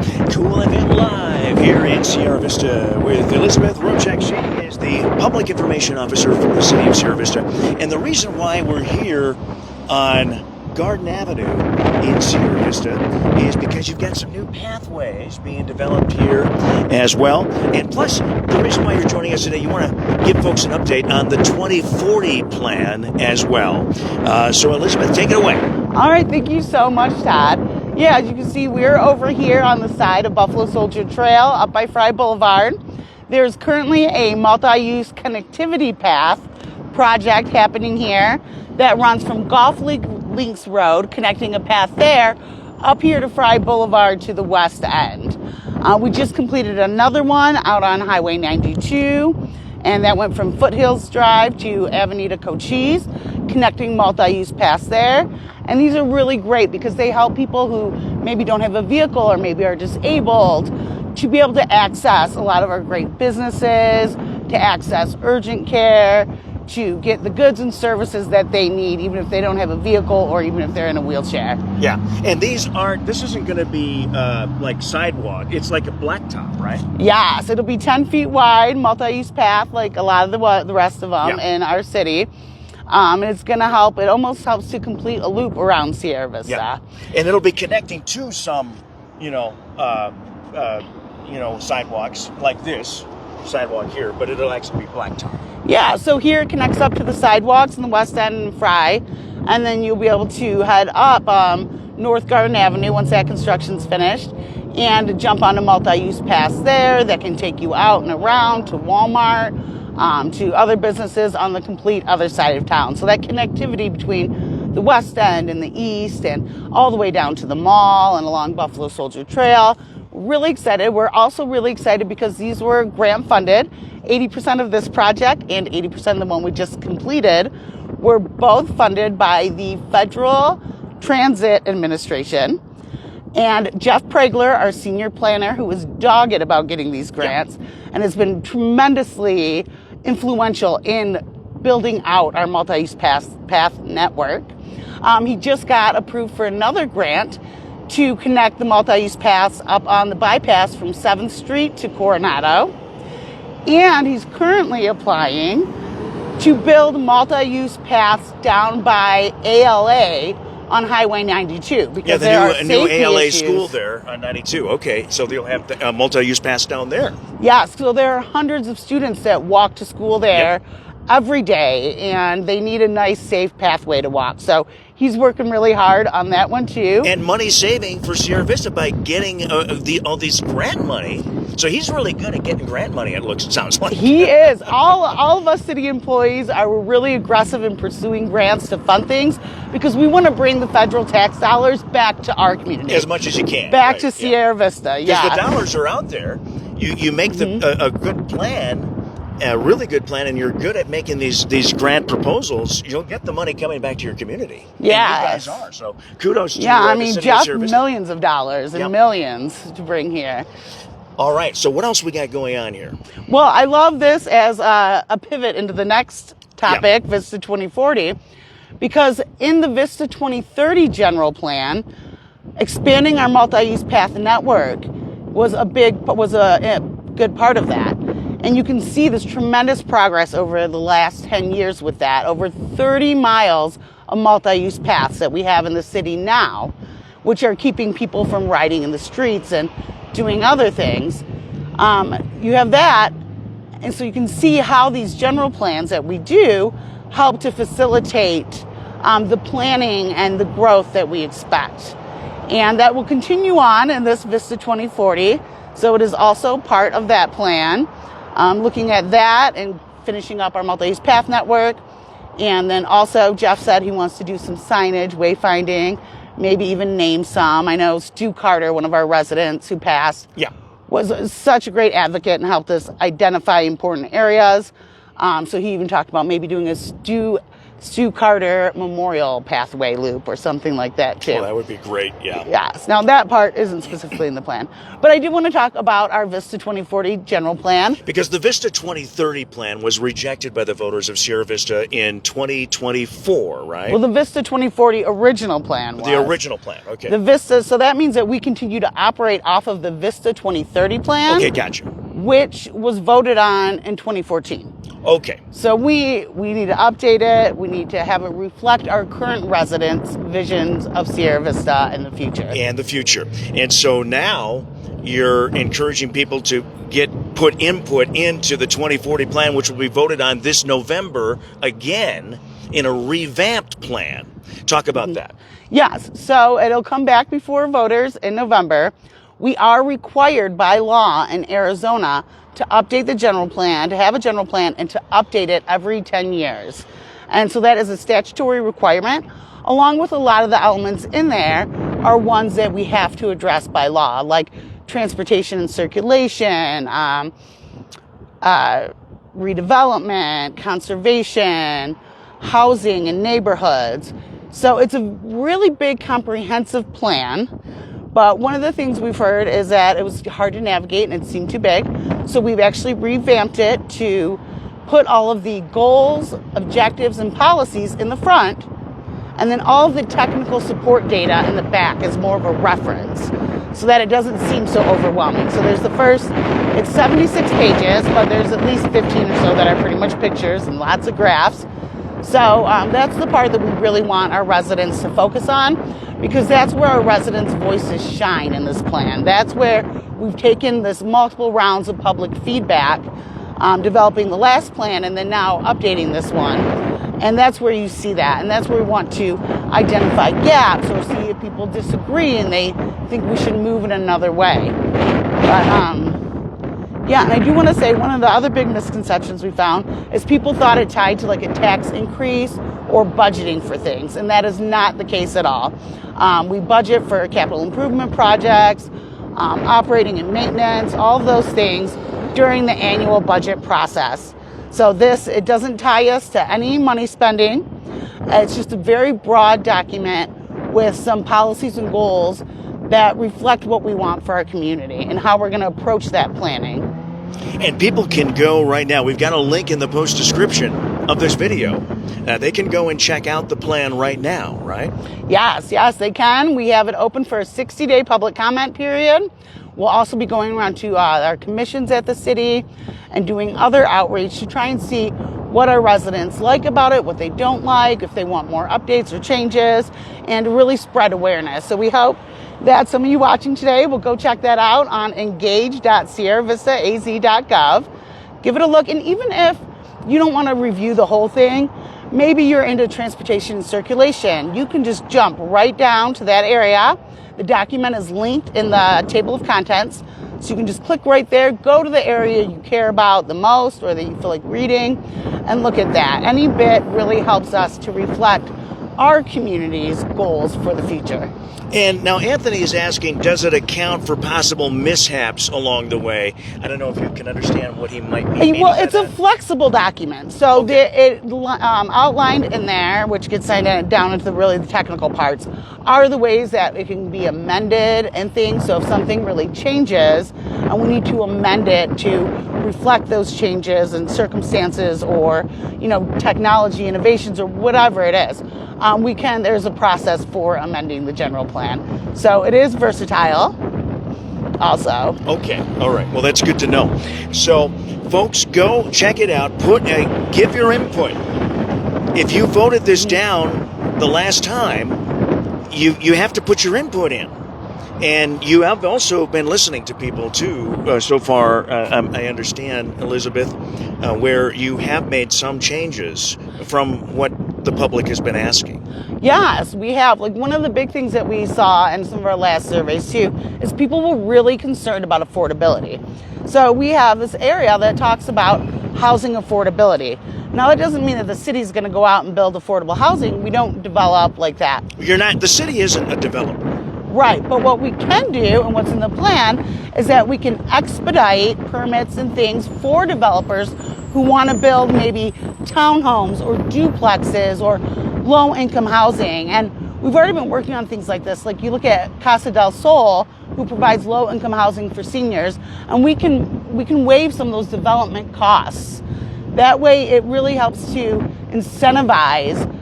Cool FM Live here in Sierra Vista with Elizabeth Rochek. She is the Public Information Officer for the City of Sierra Vista. And the reason why we're here on Garden Avenue in Sierra Vista is because you've got some new pathways being developed here as well. And plus, the reason why you're joining us today, you want to give folks an update on the 2040 plan as well. So Elizabeth, take it away. All right, thank you so much, Todd. Yeah, as you can see, we're over here on the side of Buffalo Soldier Trail up by Fry Boulevard. There's currently a multi-use connectivity path project happening here that runs from Golf Links Road, connecting a path there, up here to Fry Boulevard to the west end. We just completed another one out on Highway 92, and that went from Foothills Drive to Avenida Cochise, connecting multi-use paths there. And these are really great because they help people who maybe don't have a vehicle or maybe are disabled to be able to access a lot of our great businesses, to access urgent care, to get the goods and services that they need, even if they don't have a vehicle or even if they're in a wheelchair. Yeah, and this isn't going to be like sidewalk. It's like a blacktop, right? Yes, it'll be 10 feet wide, multi-use path like a lot of the rest of them in our city. And it's going to help. It almost helps to complete a loop around Sierra Vista. Yeah. And it'll be connecting to some, sidewalks like this sidewalk here, but it'll actually be blacktop. Yeah, so here it connects up to the sidewalks in the west end and Fry, and then you'll be able to head up North Garden Avenue once that construction's finished, and jump on a multi-use pass there that can take you out and around to Walmart, to other businesses on the complete other side of town. So that connectivity between the west end and the east and all the way down to the mall and along Buffalo Soldier Trail. Really excited. We're also really excited because these were grant funded. 80% of this project and 80% of the one we just completed were both funded by the Federal Transit Administration. And Jeff Pregler, our senior planner, who was dogged about getting these grants and has been tremendously influential in building out our multi-use path network. He just got approved for another grant to connect the multi-use paths up on the bypass from 7th Street to Coronado. And he's currently applying to build multi-use paths down by ALA on Highway 92. Because there are new ALA issues. School there on 92. Okay, so they'll have the multi-use paths down there. Yes, so there are hundreds of students that walk to school there every day, and they need a nice, safe pathway to walk. So he's working really hard on that one too. And money saving for Sierra Vista by getting all these grant money. So he's really good at getting grant money, it sounds like. He is. All of us city employees are really aggressive in pursuing grants to fund things because we want to bring the federal tax dollars back to our community. As much as you can. Back to Sierra Vista, Because the dollars are out there. You make a good plan, a really good plan, and you're good at making these grant proposals, you'll get the money coming back to your community. Yeah. And you guys are. So kudos to the City Jeff, millions of dollars and millions to bring here. All right, so what else we got going on here? Well, I love this as a pivot into the next topic, Vista 2040, because in the Vista 2030 general plan, expanding our multi-use path network was a good part of that. And you can see this tremendous progress over the last 10 years with that. Over 30 miles of multi-use paths that we have in the city now, which are keeping people from riding in the streets and doing other things. You have that, and so you can see how these general plans that we do help to facilitate the planning and the growth that we expect. And that will continue on in this Vista 2040, so it is also part of that plan. Looking at that and finishing up our multi-use path network. And then also Jeff said he wants to do some signage, wayfinding, maybe even name some. I know Stu Carter, one of our residents who passed, was such a great advocate and helped us identify important areas. So he even talked about maybe doing a Stu Stu Carter Memorial Pathway Loop or something like that too. Oh, that would be great, yeah. Yes. Now that part isn't specifically in the plan. But I do want to talk about our Vista 2040 general plan. Because the Vista 2030 plan was rejected by the voters of Sierra Vista in 2024, right? Well, the Vista 2040 original plan was. The original plan, okay. The Vista, so that means that we continue to operate off of the Vista 2030 plan. Okay, gotcha. Which was voted on in 2014. Okay. So we need to update it. We need to have it reflect our current residents' visions of Sierra Vista in the future. And the future. And so now you're encouraging people to put input into the 2040 plan, which will be voted on this November again in a revamped plan. Talk about that. Yes. So it'll come back before voters in November. We are required by law in Arizona to update the general plan, to have a general plan, and to update it every 10 years. And so that is a statutory requirement. Along with a lot of the elements in there are ones that we have to address by law, like transportation and circulation, redevelopment, conservation, housing and neighborhoods. So it's a really big comprehensive plan. But one of the things we've heard is that it was hard to navigate and it seemed too big. So we've actually revamped it to put all of the goals, objectives, and policies in the front, and then all of the technical support data in the back is more of a reference so that it doesn't seem so overwhelming. So there's the first, it's 76 pages, but there's at least 15 or so that are pretty much pictures and lots of graphs. So that's the part that we really want our residents to focus on, because that's where our residents' voices shine in this plan. That's where we've taken this multiple rounds of public feedback, developing the last plan and then now updating this one. And that's where you see that. And that's where we want to identify gaps or see if people disagree and they think we should move in another way. But yeah, and I do want to say one of the other big misconceptions we found is people thought it tied to like a tax increase or budgeting for things, and that is not the case at all. We budget for capital improvement projects, operating and maintenance, all of those things during the annual budget process. So it doesn't tie us to any money spending. It's just a very broad document with some policies and goals that reflect what we want for our community and how we're going to approach that planning. And people can go right now. We've got a link in the post description of this video. They can go and check out the plan right now, right? Yes, they can. We have it open for a 60-day public comment period. We'll also be going around to our commissions at the city and doing other outreach to try and see what our residents like about it, what they don't like, if they want more updates or changes, and to really spread awareness. So we hope that some of you watching today will go check that out on engage.sierravistaaz.gov. Give it a look, and even if you don't want to review the whole thing, maybe you're into transportation and circulation, you can just jump right down to that area. The document is linked in the table of contents, so you can just click right there, go to the area you care about the most or that you feel like reading, and look at that. Any bit really helps us to reflect our community's goals for the future. And now Anthony is asking, does it account for possible mishaps along the way? I don't know if you can understand what he might be meaning. Well, it's a flexible document. So it outlined in there, which gets down into the technical parts, are the ways that it can be amended and things. So if something really changes and we need to amend it to reflect those changes and circumstances or, technology innovations or whatever it is, there's a process for amending the general plan. So it is versatile also. Okay. All right. Well, that's good to know. So folks, go check it out. Give your input. If you voted this down the last time, you have to put your input in. And you have also been listening to people, too, so far, I understand, Elizabeth, where you have made some changes from what the public has been asking. Yes, we have. One of the big things that we saw in some of our last surveys, too, is people were really concerned about affordability. So we have this area that talks about housing affordability. Now, that doesn't mean that the city's going to go out and build affordable housing. We don't develop like that. The city isn't a developer. Right, but what we can do and what's in the plan is that we can expedite permits and things for developers who want to build maybe townhomes or duplexes or low-income housing. And we've already been working on things like this. Like you look at Casa del Sol, who provides low-income housing for seniors, and we can waive some of those development costs. That way, it really helps to incentivize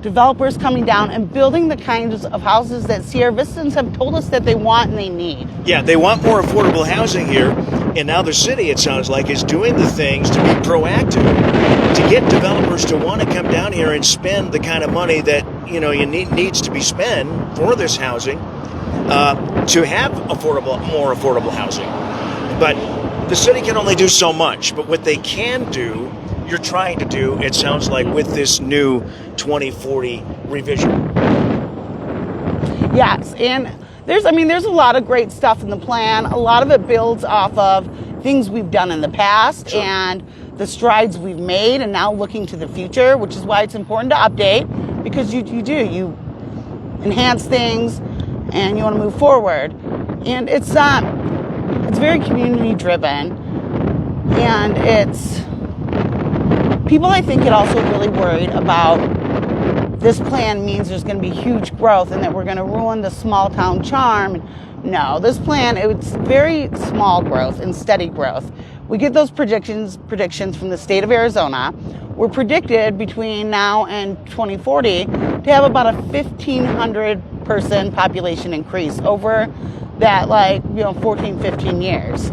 developers coming down and building the kinds of houses that Sierra Vistans have told us that they want and they need. Yeah, they want more affordable housing here, and now the city, it sounds like, is doing the things to be proactive to get developers to want to come down here and spend the kind of money that needs to be spent for this housing to have more affordable housing. But the city can only do so much. But what they can do, you're trying to do, it sounds like, with this new 2040 revision. Yes, and there's a lot of great stuff in the plan. A lot of it builds off of things we've done in the past Sure. and the strides we've made, and now looking to the future, which is why it's important to update, because you enhance things and you want to move forward. And it's very community driven, and it's people, I think, get also really worried about this plan means there's going to be huge growth and that we're going to ruin the small town charm. No, this plan, it's very small growth and steady growth. We get those predictions from the state of Arizona. We're predicted between now and 2040 to have about a 1,500 person population increase over that 14, 15 years.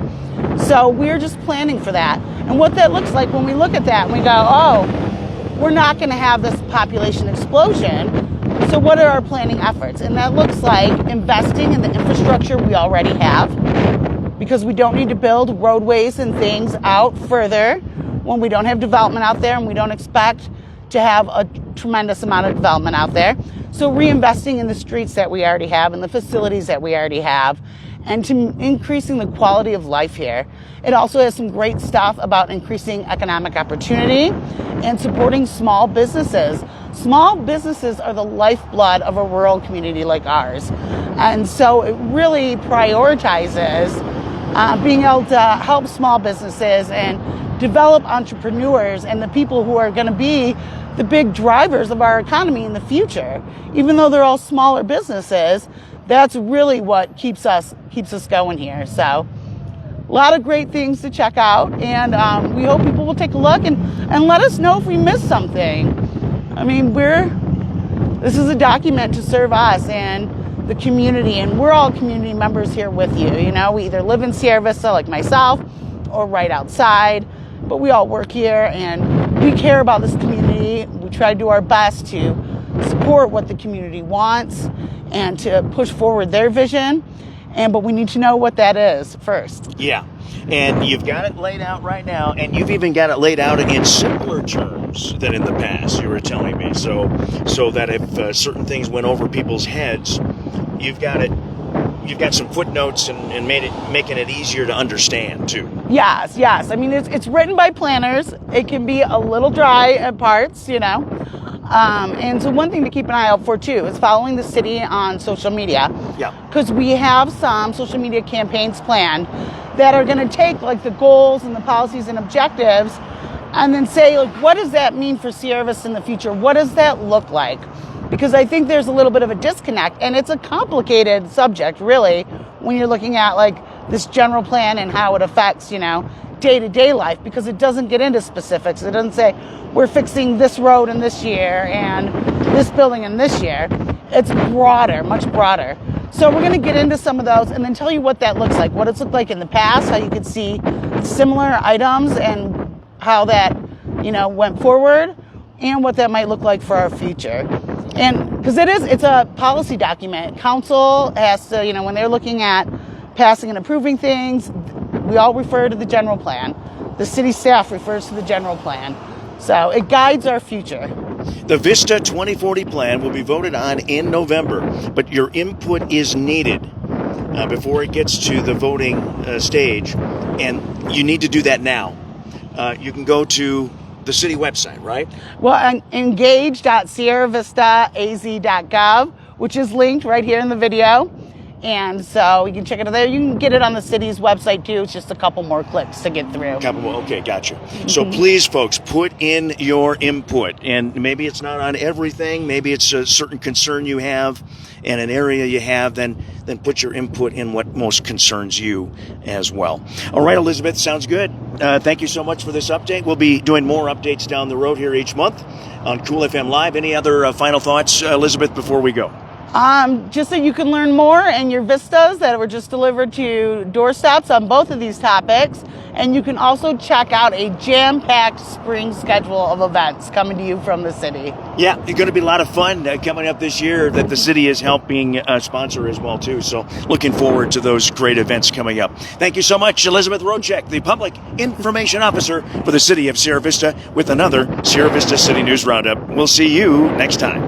So we're just planning for that. And what that looks like when we look at that and we go, oh, we're not going to have this population explosion. So what are our planning efforts? And that looks like investing in the infrastructure we already have, because we don't need to build roadways and things out further when we don't have development out there, and we don't expect to have a tremendous amount of development out there. So reinvesting in the streets that we already have and the facilities that we already have, and to increasing the quality of life here. It also has some great stuff about increasing economic opportunity and supporting small businesses. Small businesses are the lifeblood of a rural community like ours. And so it really prioritizes being able to help small businesses and develop entrepreneurs and the people who are going to be the big drivers of our economy in the future. Even though they're all smaller businesses, that's really what keeps us going here. So a lot of great things to check out, and we hope people will take a look and let us know if we missed something. I mean, this is a document to serve us and the community, and we're all community members here with you. We either live in Sierra Vista like myself or right outside, but we all work here and we care about this community. We try to do our best to support what the community wants and to push forward their vision. But we need to know what that is first. Yeah, and you've got it laid out right now, and you've even got it laid out in simpler terms than in the past, you were telling me. So that if certain things went over people's heads, you've got some footnotes and making it easier to understand too. Yes. I mean, it's written by planners. It can be a little dry at parts, And so one thing to keep an eye out for too is following the city on social media. Yeah. Because we have some social media campaigns planned that are going to take the goals and the policies and objectives and then say, what does that mean for Sierra Vista in the future? What does that look like? Because I think there's a little bit of a disconnect, and it's a complicated subject, really, when you're looking at this general plan and how it affects, day-to-day life, because it doesn't get into specifics. It doesn't say we're fixing this road in this year and this building in this year. It's broader, much broader. So we're going to get into some of those and then tell you what that looks like, what it's looked like in the past, how you could see similar items and how that, went forward, and what that might look like for our future. And because it's a policy document. Council has to, when they're looking at passing and approving things, we all refer to the general plan. The city staff refers to the general plan. So it guides our future. The Vista 2040 plan will be voted on in November, but your input is needed before it gets to the voting stage, and you need to do that now. You can go to the city website, right? Well, engage.sierravistaaz.gov, which is linked right here in the video. And so you can check it out there. You can get it on the city's website too. It's just a couple more clicks to get through. Okay, gotcha. So please, folks, put in your input. And maybe it's not on everything. Maybe it's a certain concern you have and an area you have. Then put your input in what most concerns you as well. All right, Elizabeth, sounds good. Thank you so much for this update. We'll be doing more updates down the road here each month on Cool FM Live. Any other final thoughts, Elizabeth, before we go? Just that you can learn more in your vistas that were just delivered to doorsteps on both of these topics. And you can also check out a jam-packed spring schedule of events coming to you from the city. Yeah, it's going to be a lot of fun coming up this year that the city is helping sponsor as well, too. So looking forward to those great events coming up. Thank you so much, Elizabeth Rochek, the Public Information Officer for the City of Sierra Vista, with another Sierra Vista City News Roundup. We'll see you next time.